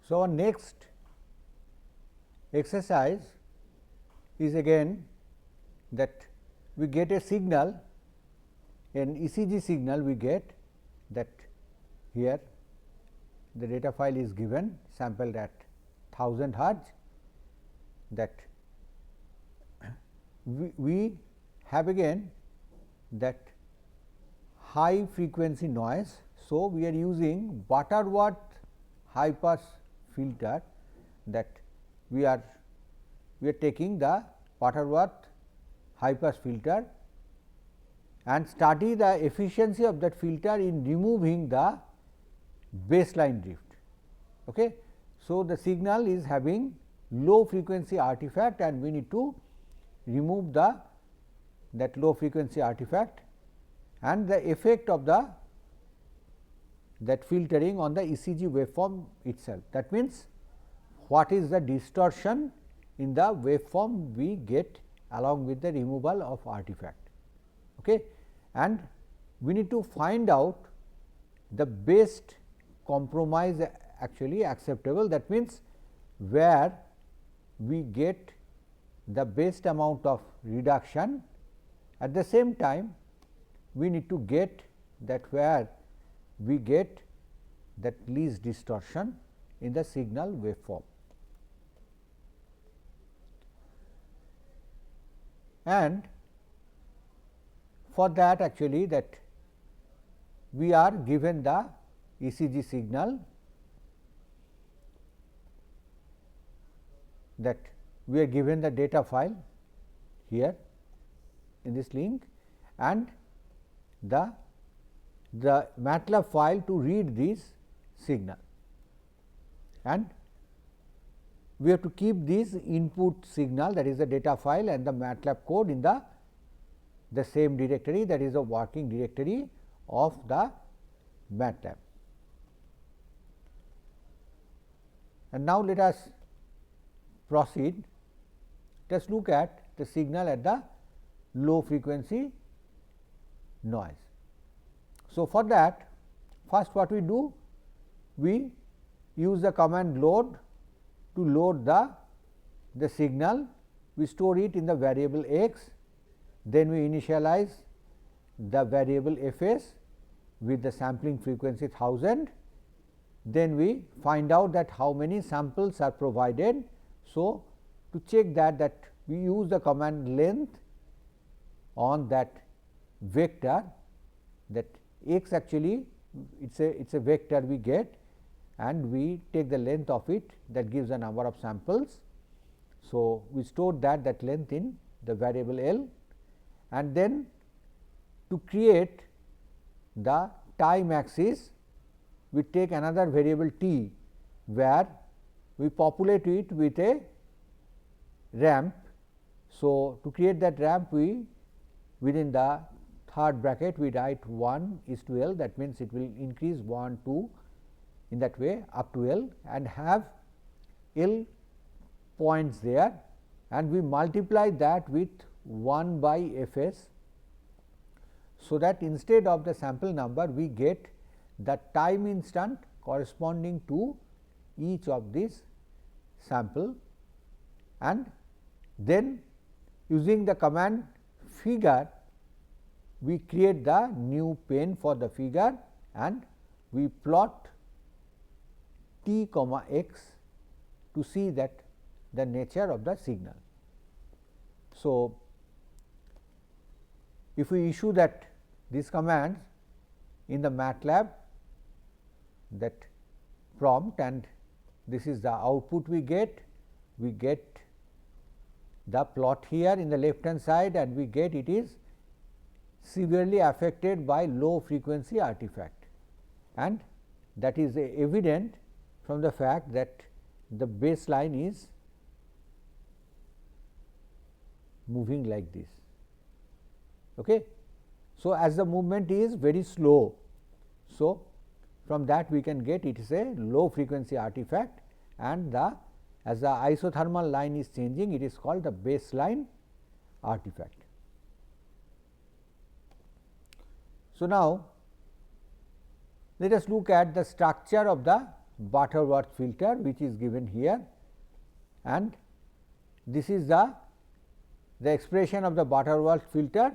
So, our next exercise is again that we get a signal, an ECG signal we get, that here the data file is given sampled at 1000 hertz, that we have again that high frequency noise. So, we are using Butterworth high pass filter, that we are taking the Butterworth high pass filter and study the efficiency of that filter in removing the baseline drift. Okay. So, the signal is having low frequency artifact and we need to remove that low frequency artifact and the effect of that filtering on the ECG waveform itself. That means, what is the distortion in the waveform we get along with the removal of artifact. Okay. And we need to find out the best compromise actually acceptable. That means, where we get the best amount of reduction, at the same time we need to get that where we get that least distortion in the signal waveform. And for that actually that we are given the ECG signal, that we are given the data file here in this link and the MATLAB file to read this signal, and we have to keep this input signal, that is the data file and the MATLAB code in the same directory, that is the working directory of the MATLAB. And now, let us proceed. Let us look at the signal at the low frequency noise. So, for that, first what we do, we use the command load to load the signal. We store it in the variable x, then we initialize the variable f s with the sampling frequency 1000, then we find out that how many samples are provided. So, to check that we use the command length on that vector, that x actually it is a vector we get and we take the length of it, that gives the number of samples. So, we store that length in the variable L, and then to create the time axis we take another variable t, where we populate it with a ramp. So, to create that ramp, we within the third bracket we write 1:L, that means it will increase 1, 2 in that way up to L and have L points there, and we multiply that with 1 by f s. So, that instead of the sample number we get the time instant corresponding to each of these sample, and then using the command figure we create the new pane for the figure and we plot t comma x to see that the nature of the signal. So, if we issue this command in the MATLAB, that prompt, and this is the output we get the plot here in the left hand side, and we get it is severely affected by low frequency artifact, and that is evident from the fact that the baseline is moving like this. Okay. So, as the movement is very slow, so from that we can get it is a low frequency artifact, and as the isothermal line is changing, it is called the baseline artifact. So, now let us look at the structure of the Butterworth filter, which is given here, and this is the expression of the Butterworth filter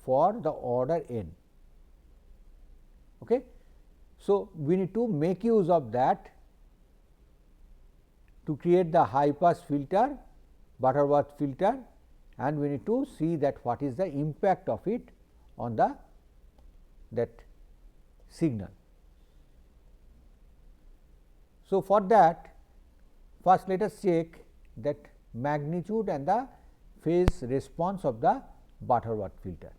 for the order n. Okay. So, we need to make use of that to create the high pass filter, Butterworth filter, and we need to see that what is the impact of it on the that signal. So, for that, first let us check that magnitude and the phase response of the Butterworth filter.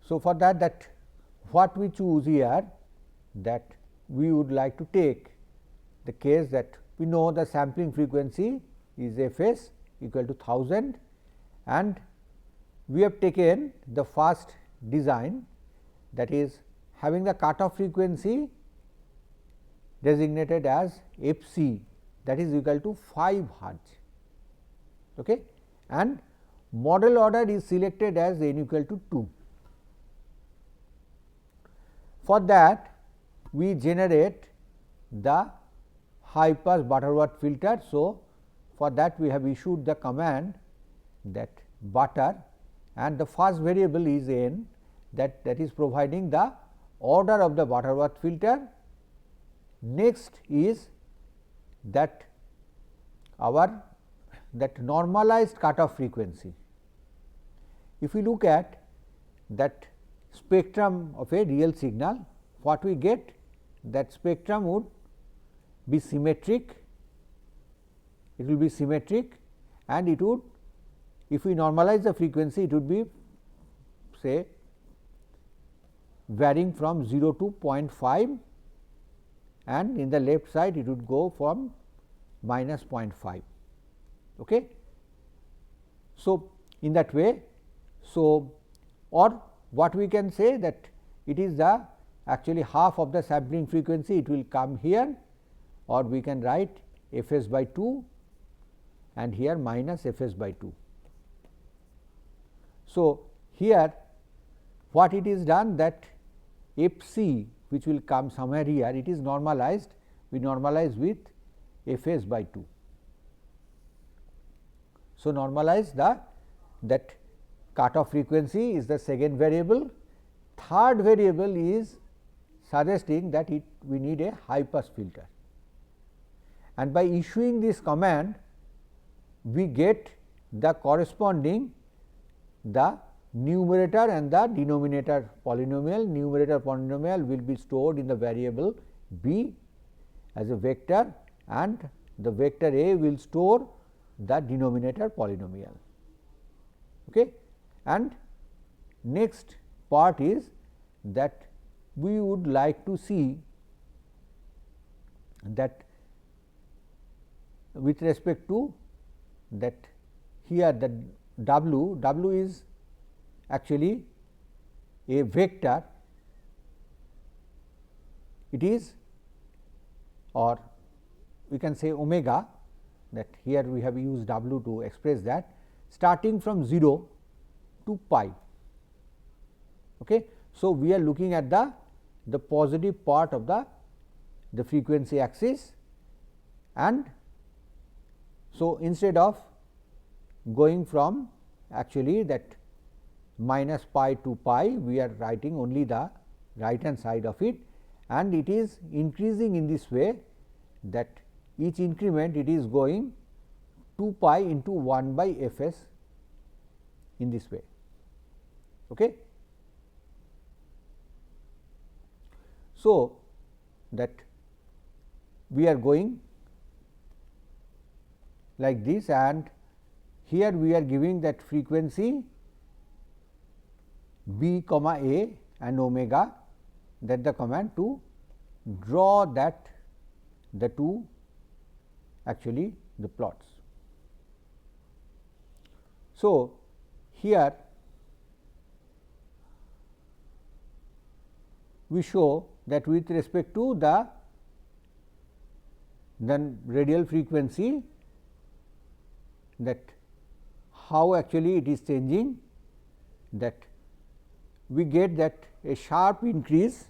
So, for that what we choose here, that we would like to take the case that we know the sampling frequency is f s equal to 1000, and we have taken the first design, that is having the cutoff frequency designated as f c, that is equal to 5 hertz, okay, and model order is selected as n equal to 2. For that, we generate the high pass Butterworth filter. So, for that we have issued the command that butter, and the first variable is n, that is providing the order of the Butterworth filter. Next is that our that normalized cutoff frequency. If we look at that spectrum of a real signal, what we get, that spectrum would be symmetric, it will be symmetric, and it would, if we normalize the frequency, it would be say varying from 0 to 0.5, and in the left side it would go from minus 0.5. Okay. So, in that way, so or what we can say that it is the actually half of the sampling frequency, it will come here, or we can write f s by 2 and here minus f s by 2. So, here what it is done, that f c which will come somewhere here, it is normalized, we normalize with f s by 2. So, normalize that cutoff frequency is the second variable. Third variable is suggesting that we need a high pass filter, and by issuing this command we get the corresponding the numerator and the denominator polynomial. Numerator polynomial will be stored in the variable b as a vector, and the vector a will store the denominator polynomial. Okay. And next part is that we would like to see that with respect to that here the w is actually a vector, it is, or we can say omega, that here we have used w to express that, starting from 0 to pi. Okay. So, we are looking at the positive part of the frequency axis, and so instead of going from actually that minus pi to pi, we are writing only the right hand side of it, and it is increasing in this way, that each increment it is going 2 pi into 1 by f s in this way. Okay. So, that we are going like this, and here we are giving that frequency b comma a and omega, that the command to draw that the two actually the plots. So, here we show that with respect to the then radial frequency, that how actually it is changing, that we get that a sharp increase,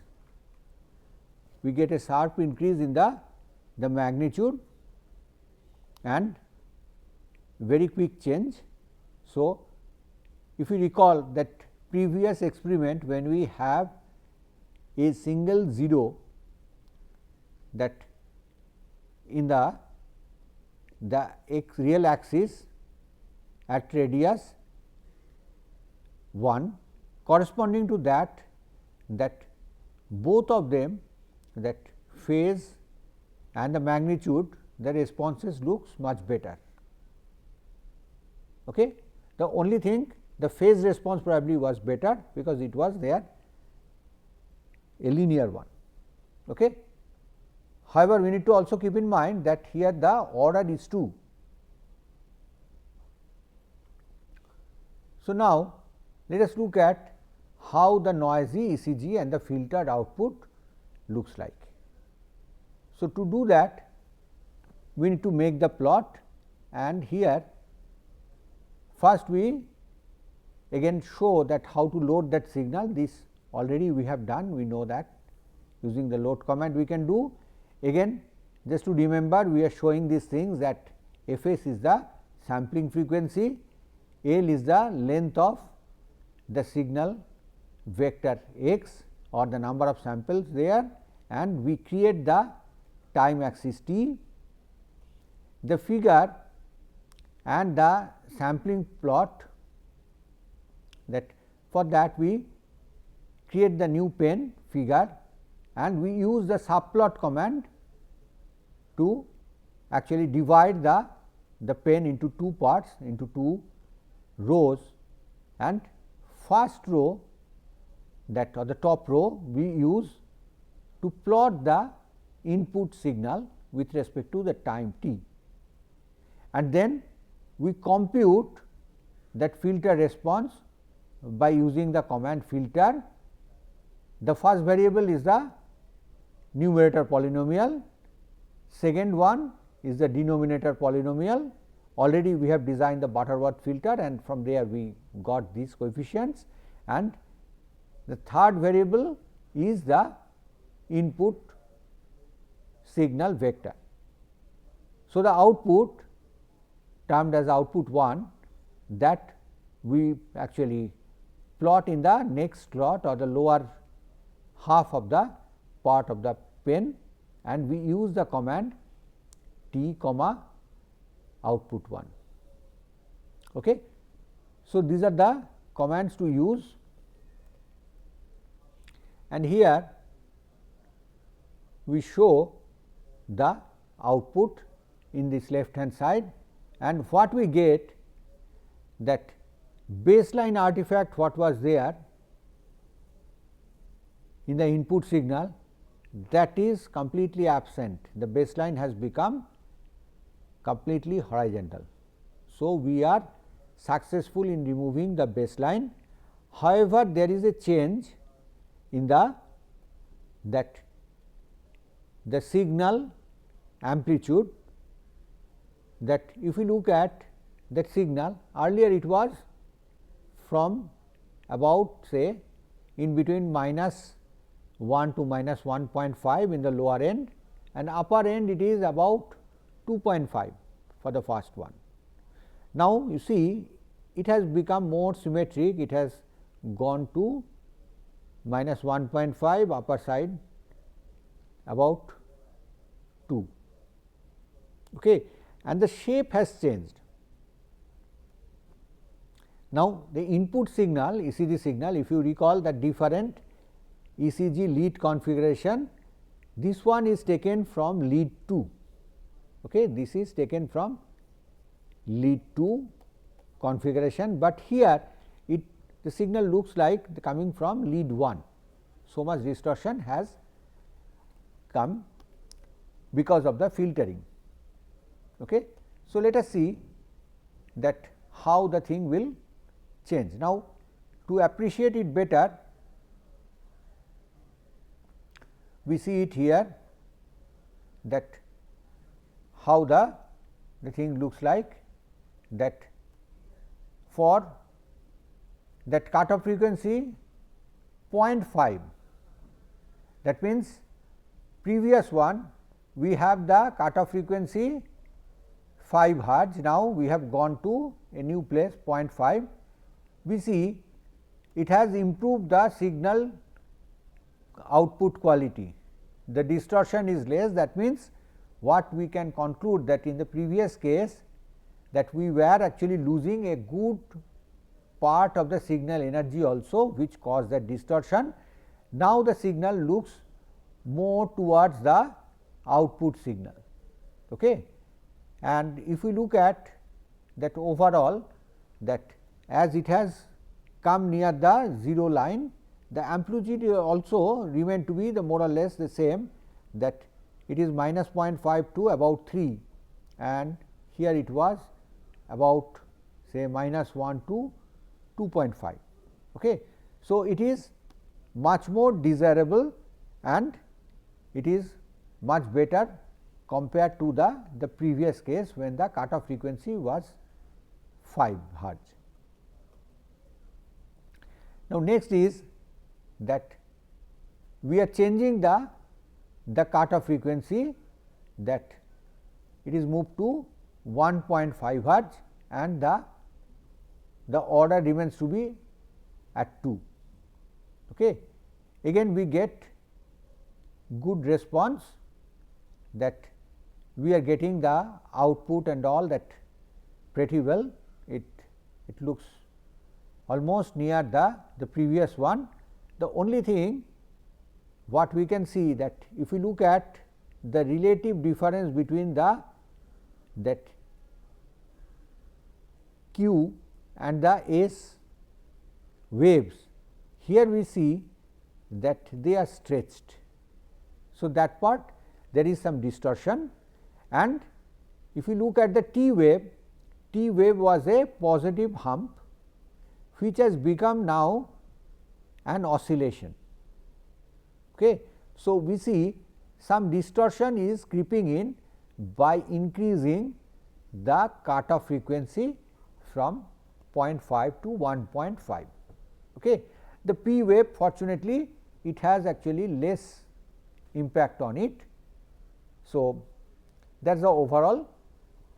we get a sharp increase in the magnitude and very quick change. So, if you recall that previous experiment, when we have a single 0 that in the real axis at radius 1, corresponding to that both of them, that phase and the magnitude, the responses looks much better. Okay. The only thing, the phase response probably was better, because it was there a linear one. Okay. However, we need to also keep in mind that here the order is 2. So, now let us look at how the noisy ECG and the filtered output looks like. So, to do that, we need to make the plot, and here first we again show that how to load that signal. This already we have done, we know that using the load command we can do. Again, just to remember, we are showing these things that f s is the sampling frequency, L is the length of the signal vector x or the number of samples there, and we create the time axis t, the figure and the sampling plot. That for that we create the new pen figure, and we use the subplot command to actually divide the pen into 2 parts, into 2 rows, and first row, that or the top row, we use to plot the input signal with respect to the time t, and then we compute that filter response by using the command filter. The first variable is the numerator polynomial, second one is the denominator polynomial. Already we have designed the Butterworth filter, and from there we got these coefficients, and the third variable is the input signal vector. So, the output termed as output 1, that we actually plot in the next slot or the lower half of the part of the pen, and we use the command t comma output 1. Okay. So, these are the commands to use, and here we show the output in this left hand side, and what we get, that baseline artifact what was there in the input signal, that is completely absent. The baseline has become completely horizontal. So, we are successful in removing the baseline. However, there is a change in the signal amplitude, that if you look at that signal, earlier it was from about say in between -1 to -1.5 in the lower end, and upper end it is about 2.5 for the first one. Now, you see it has become more symmetric, it has gone to -1.5, upper side about 2, okay, and the shape has changed. Now, the input signal ECG signal, if you recall that different ECG lead configuration, this one is taken from lead 2. Okay, this is taken from lead 2 configuration, but here the signal looks like coming from lead 1. So much distortion has come because of the filtering. Okay. So, let us see that how the thing will change. Now, to appreciate it better, we see it here, that how the thing looks like, that for that cutoff frequency 0.5. That means, previous one we have the cutoff frequency 5 Hz. Now, we have gone to a new place 0.5. We see it has improved the signal output quality. The distortion is less. That means, what we can conclude that in the previous case that we were actually losing a good part of the signal energy also, which caused that distortion. Now, the signal looks more towards the output signal. Okay. And if we look at that overall, that as it has come near the 0 line, the amplitude also remain to be the more or less the same, that it is minus 0.5 to about 3, and here it was about say minus 1 to 2.5. Okay. So, it is much more desirable and it is much better compared to the previous case when the cutoff frequency was 5 Hz. Now, next is that we are changing the cutoff frequency, that it is moved to 1.5 Hz and the order remains to be at 2. Okay. Again we get good response, that we are getting the output and all that pretty well. It looks almost near the previous one. The only thing what we can see, that if we look at the relative difference between that Q and the S waves, here we see that they are stretched. So, that part there is some distortion, and if you look at the T wave was a positive hump which has become now an oscillation. Okay. So, we see some distortion is creeping in by increasing the cutoff frequency from 0.5 to 1.5. Okay. The P wave, fortunately, it has actually less impact on it. So, that is the overall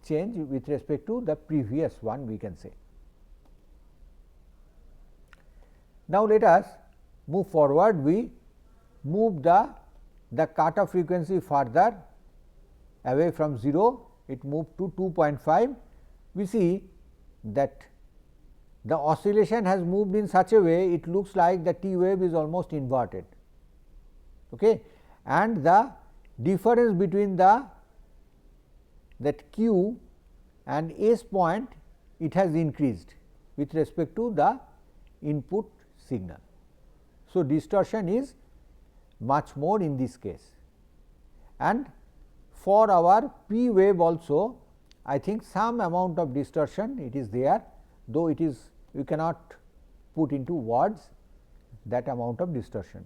change with respect to the previous one, we can say. Now, let us move forward. We move the cutoff frequency further away from 0, it moved to 2.5. We see that the oscillation has moved in such a way, it looks like the T wave is almost inverted. Okay. And the difference between that Q and S point, it has increased with respect to the input signal. So, distortion is much more in this case, and for our P wave also I think some amount of distortion it is there, though it is you cannot put into words that amount of distortion.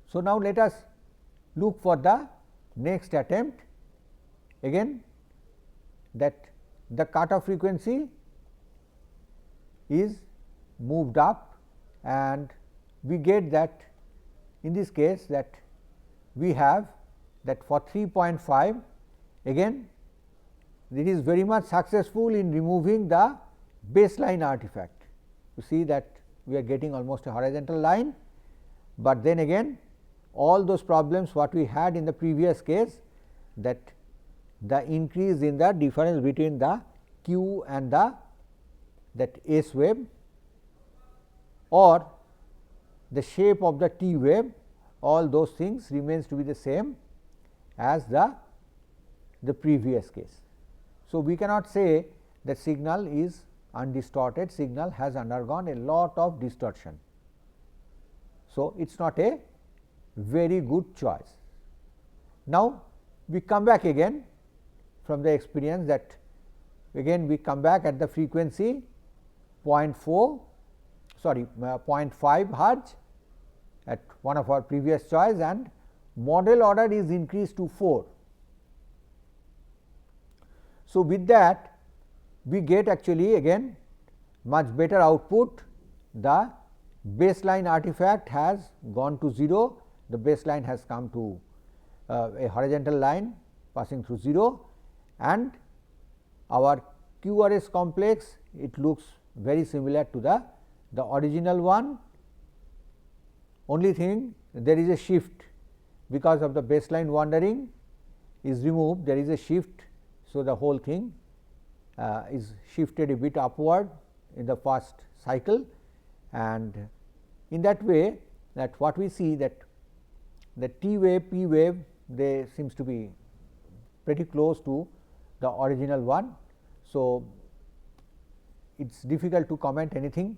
So, now let us look for the next attempt. Again, that the cutoff frequency is moved up, and we get that in this case that we have that for 3.5, again it is very much successful in removing the baseline artifact. You see that we are getting almost a horizontal line, but then again all those problems what we had in the previous case, that the increase in the difference between the Q and that S wave, or the shape of the T wave, all those things remains to be the same as the previous case. So, we cannot say that signal is undistorted, signal has undergone a lot of distortion. So, it is not a very good choice. Now, we come back again from the experience that again we come back at the frequency 0.5 Hz at one of our previous choice, and model order is increased to 4. So, with that we get actually again much better output. The baseline artifact has gone to 0, the baseline has come to a horizontal line passing through 0, and our QRS complex, it looks very similar to the original one. Only thing, there is a shift because of the baseline wandering is removed, there is a shift. So, the whole thing is shifted a bit upward in the first cycle, and in that way, that what we see that the T wave, P wave, they seems to be pretty close to the original one. So, it is difficult to comment anything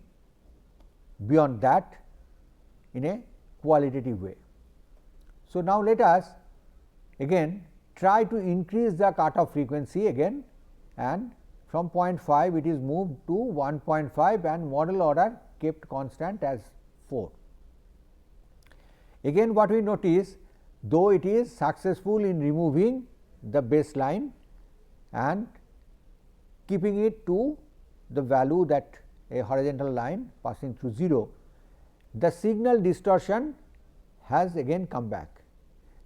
beyond that in a qualitative way. So, now let us again try to increase the cutoff frequency again, and from 0.5 it is moved to 1.5 and model order kept constant as 4. Again what we notice, though it is successful in removing the baseline and keeping it to the value that a horizontal line passing through 0, the signal distortion has again come back.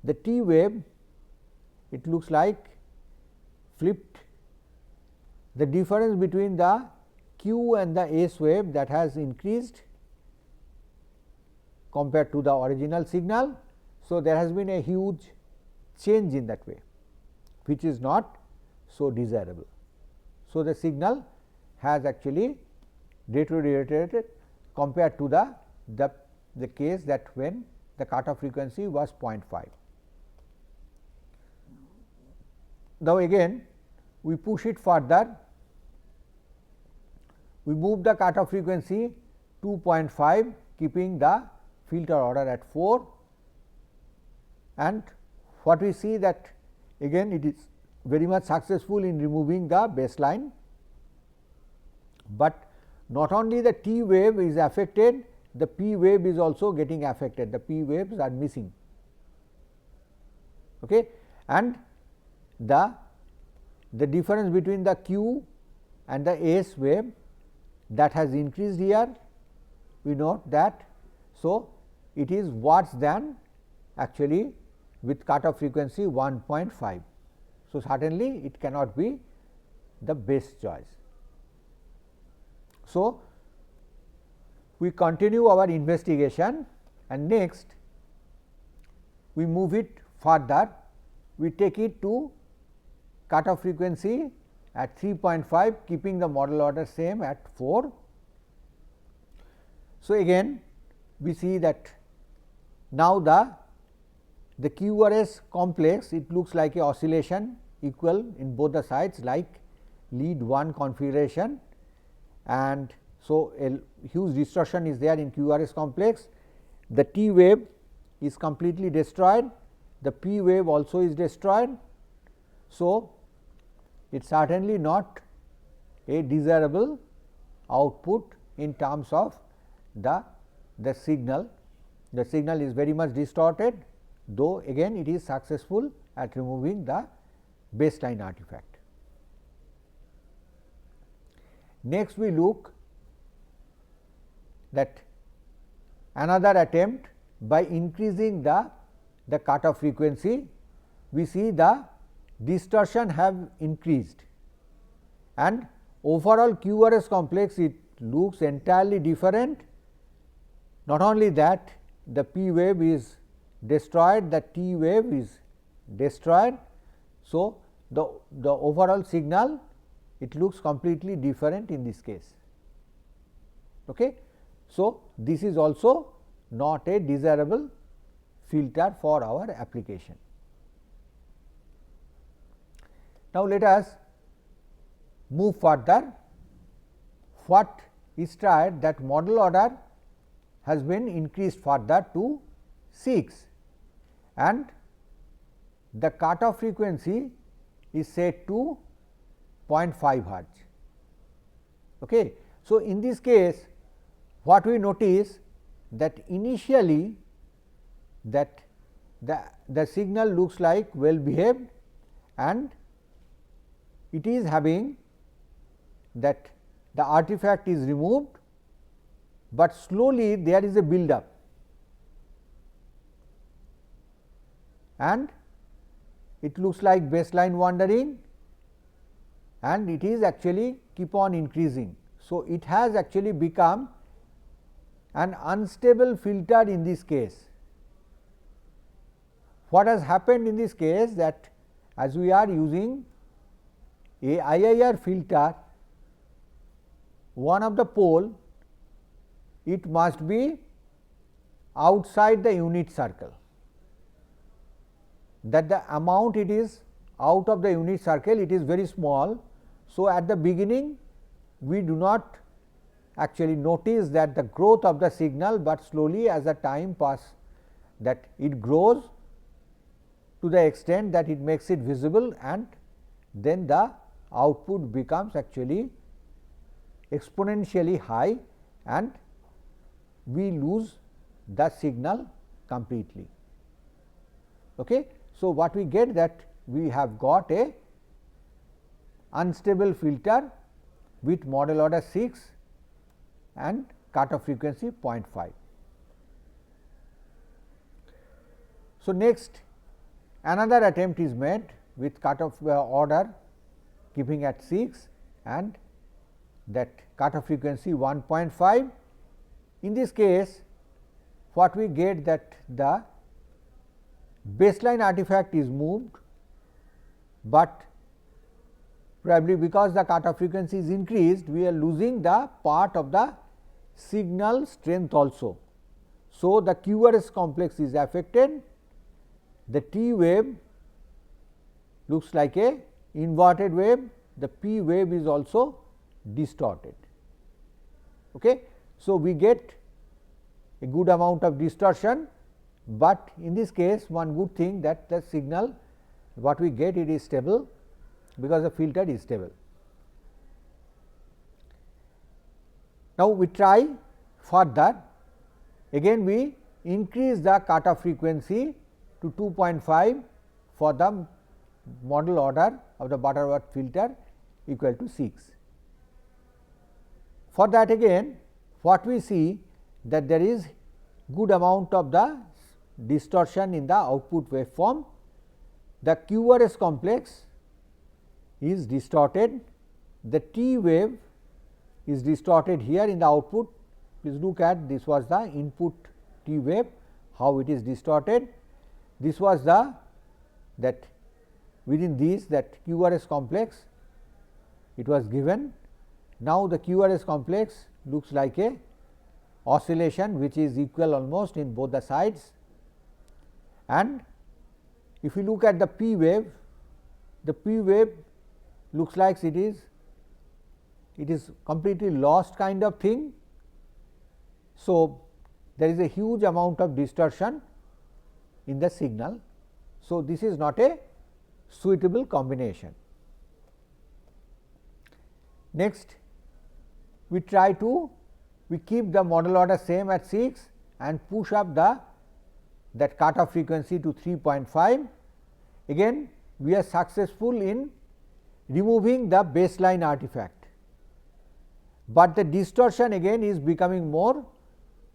The T wave, it looks like flipped. The difference between the Q and the S wave, that has increased compared to the original signal. So, there has been a huge change in that way, which is not so desirable. So, the signal has actually deteriorated compared to the case that when the cutoff frequency was 0.5. Now, again we push it further, we move the cutoff frequency to 0.5, keeping the filter order at 4, and what we see that again it is very much successful in removing the baseline, but not only the T wave is affected, the P wave is also getting affected, the P waves are missing. Okay. And the difference between the Q and the S wave, that has increased here, we note that. So, it is worse than actually with cutoff frequency 1.5. So, certainly it cannot be the best choice. So, we continue our investigation, and next we move it further, we take it to cutoff frequency at 3.5, keeping the model order same at 4. So, again we see that now the QRS complex, it looks like a oscillation equal in both the sides like lead 1 configuration, and so a huge distortion is there in QRS complex. The T wave is completely destroyed, the P wave also is destroyed. So, it is certainly not a desirable output in terms of the signal. The signal is very much distorted, though again it is successful at removing the baseline artifact. Next we look that another attempt by increasing the cutoff frequency, we see the distortion have increased, and overall QRS complex, it looks entirely different. Not only that, the P wave is destroyed, the T wave is destroyed. So, the overall signal, it looks completely different in this case. Okay. So, this is also not a desirable filter for our application. Now, let us move further. What is tried, that model order has been increased further to 6, and the cutoff frequency is set to 0.5 hertz. Okay. So, in this case what we notice that initially that the signal looks like well behaved, and it is having that the artifact is removed, but slowly there is a build up and it looks like baseline wandering and it is actually keep on increasing. So, it has actually become an unstable filter in this case. What has happened in this case, that as we are using a IIR filter, one of the pole it must be outside the unit circle, that the amount it is out of the unit circle, it is very small. So, at the beginning we do not actually notice that the growth of the signal, but slowly as the time pass that it grows to the extent that it makes it visible, and then the output becomes actually exponentially high and we lose the signal completely. Okay. So, what we get, that we have got a unstable filter with model order 6 and cutoff frequency 0.5. So, next another attempt is made with cutoff order keeping at 6 and that cutoff frequency 1.5. In this case, what we get, that the baseline artifact is moved, but probably because the cutoff frequency is increased, we are losing the part of the signal strength also. So, the QRS complex is affected, the T wave looks like a inverted wave, the P wave is also distorted. Okay. So, we get a good amount of distortion, but in this case one good thing that the signal what we get, it is stable because the filter is stable. Now, we try further, again we increase the cutoff frequency to 2.5 for the model order of the Butterworth filter equal to 6. For that again what we see, that there is good amount of the distortion in the output waveform. The QRS complex is distorted, the T wave is distorted here in the output. Please look at, this was the input T wave, how it is distorted. This was the that within these that QRS complex it was given. Now, the QRS complex looks like a oscillation which is equal almost in both the sides, and if you look at the P wave, the P wave looks like it is completely lost kind of thing. So, there is a huge amount of distortion in the signal. So, this is not a suitable combination. Next, we try to keep the model order same at 6 and push up the that cutoff frequency to 3.5. Again we are successful in removing the baseline artifact, but the distortion again is becoming more,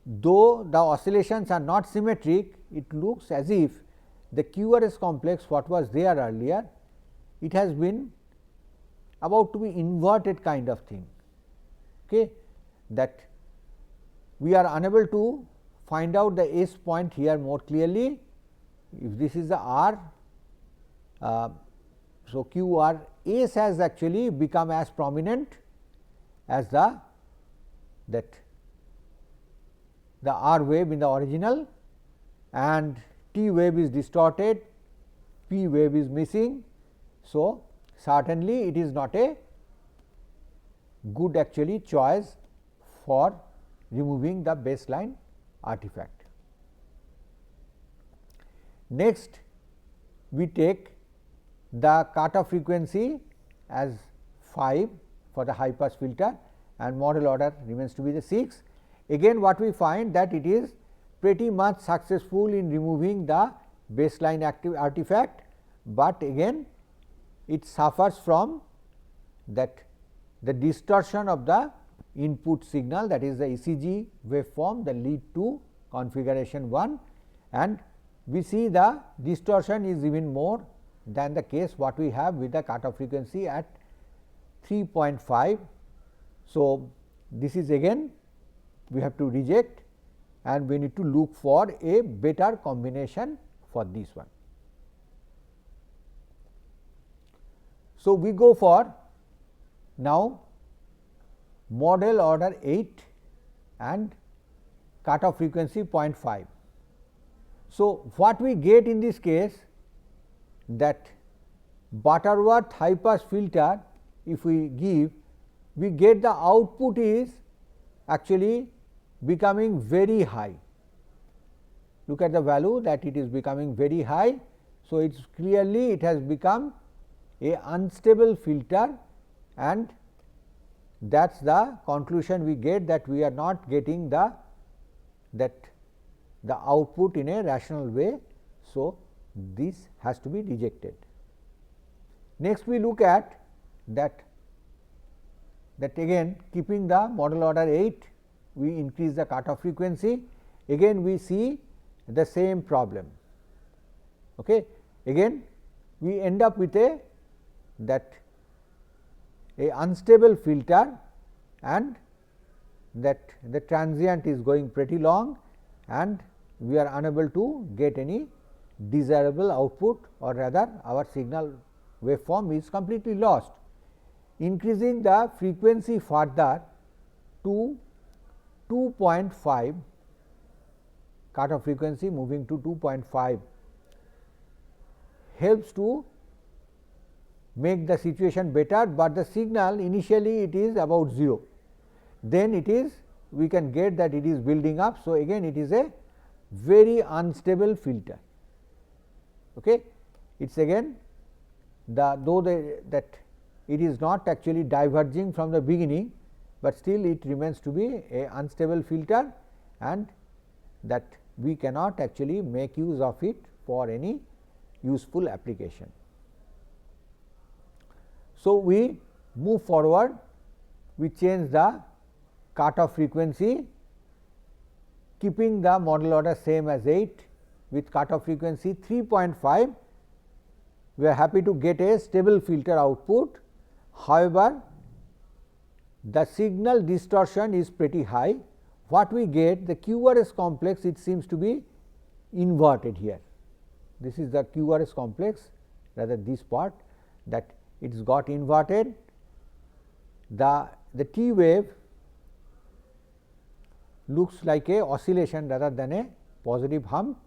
though the oscillations are not symmetric. It looks as if the QRS complex what was there earlier, it has been about to be inverted kind of thing. Okay, that we are unable to find out the S point here more clearly. If this is the R, so QR S has actually become as prominent as the R wave in the original, and T wave is distorted, P wave is missing. So, certainly it is not a good actually choice for removing the baseline artifact. Next, we take the cutoff frequency as 5 for the high pass filter and model order remains to be the 6. Again what we find, that it is pretty much successful in removing the baseline active artifact, but again it suffers from that the distortion of the input signal, that is the ECG waveform that lead to configuration 1, and we see the distortion is even more than the case what we have with the cutoff frequency at 3.5. So, this is again we have to reject and we need to look for a better combination for this one. So, we go for now model order 8 and cutoff frequency 0.5. So, what we get in this case, that Butterworth high pass filter, if we give, we get the output is actually becoming very high. Look at the value that it is becoming very high. So, it is clearly it has become a unstable filter, and that is the conclusion we get, that we are not getting the output in a rational way. So, this has to be rejected. Next we look at that again keeping the model order 8, we increase the cutoff frequency, again we see the same problem. Okay. Again we end up with a unstable filter, and that the transient is going pretty long, and we are unable to get any desirable output, or rather our signal waveform is completely lost. Increasing the frequency further to 2.5, cutoff frequency moving to 2.5 helps to make the situation better, but the signal initially it is about 0, then it is we can get that it is building up. So, again it is a very unstable filter. Okay. It is again that it is not actually diverging from the beginning, but still it remains to be a unstable filter, and that we cannot actually make use of it for any useful application. So, we move forward, we change the cutoff frequency, keeping the model order same as 8 with cutoff frequency 3.5. We are happy to get a stable filter output. However, the signal distortion is pretty high. What we get, the QRS complex, it seems to be inverted here. This is the QRS complex, rather this part, that it is got inverted. The T wave looks like a oscillation rather than a positive hump.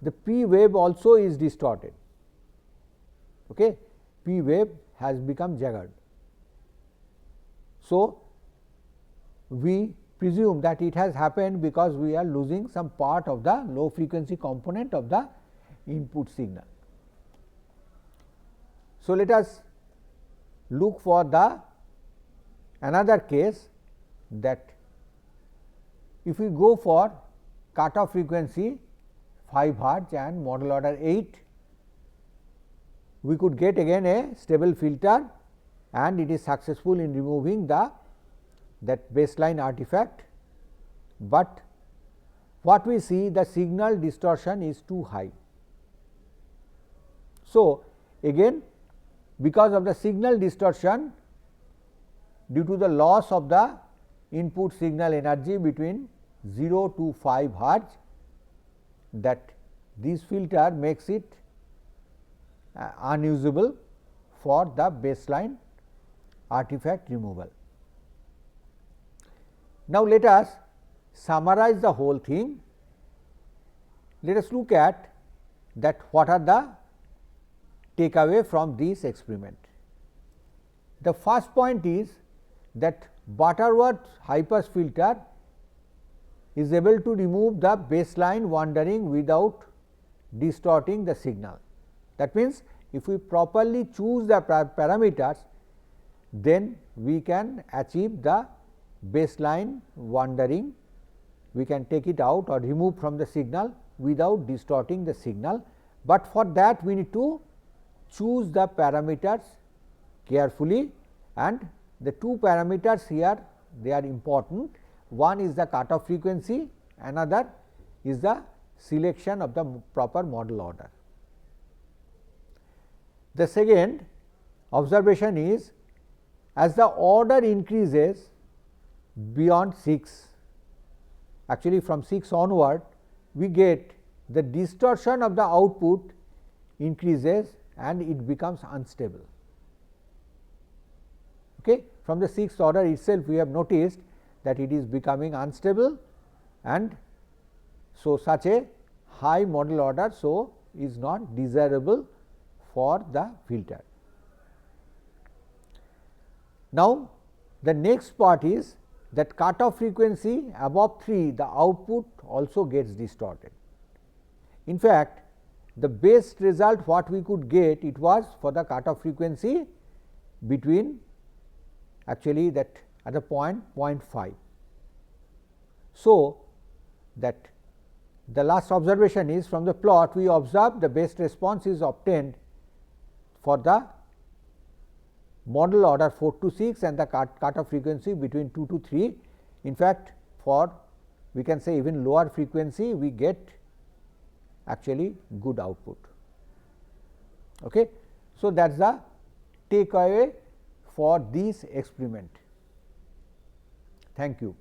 The P wave also is distorted. Okay. P wave has become jagged. So, we presume that it has happened because we are losing some part of the low frequency component of the input signal. So, let us look for the another case, that if we go for cutoff frequency 5 hertz and model order 8, we could get again a stable filter, and it is successful in removing that baseline artifact, but what we see, the signal distortion is too high. So, again because of the signal distortion due to the loss of the input signal energy between 0 to 5 hertz, that this filter makes it unusable for the baseline artifact removal. Now, let us summarize the whole thing. Let us look at that what are the takeaway from this experiment. The first point is that Butterworth high pass filter is able to remove the baseline wandering without distorting the signal. That means, if we properly choose the parameters, then we can achieve the baseline wandering, we can take it out or remove from the signal without distorting the signal, but for that we need to choose the parameters carefully, and the two parameters here they are important. One is the cutoff frequency, another is the selection of the proper model order. The second observation is, as the order increases beyond 6, actually from 6 onward, we get the distortion of the output increases and it becomes unstable. Okay. From the 6th order itself, we have noticed that it is becoming unstable, and so such a high model order so is not desirable for the filter. Now, the next part is that cutoff frequency above 3, the output also gets distorted. In fact, the best result what we could get, it was for the cutoff frequency between actually that at the point 0.5. So, that the last observation is, from the plot we observe the best response is obtained for the model order 4 to 6 and the cutoff frequency between 2 to 3. In fact, for we can say even lower frequency we get actually good output. Okay. So, that is the takeaway for this experiment. Thank you.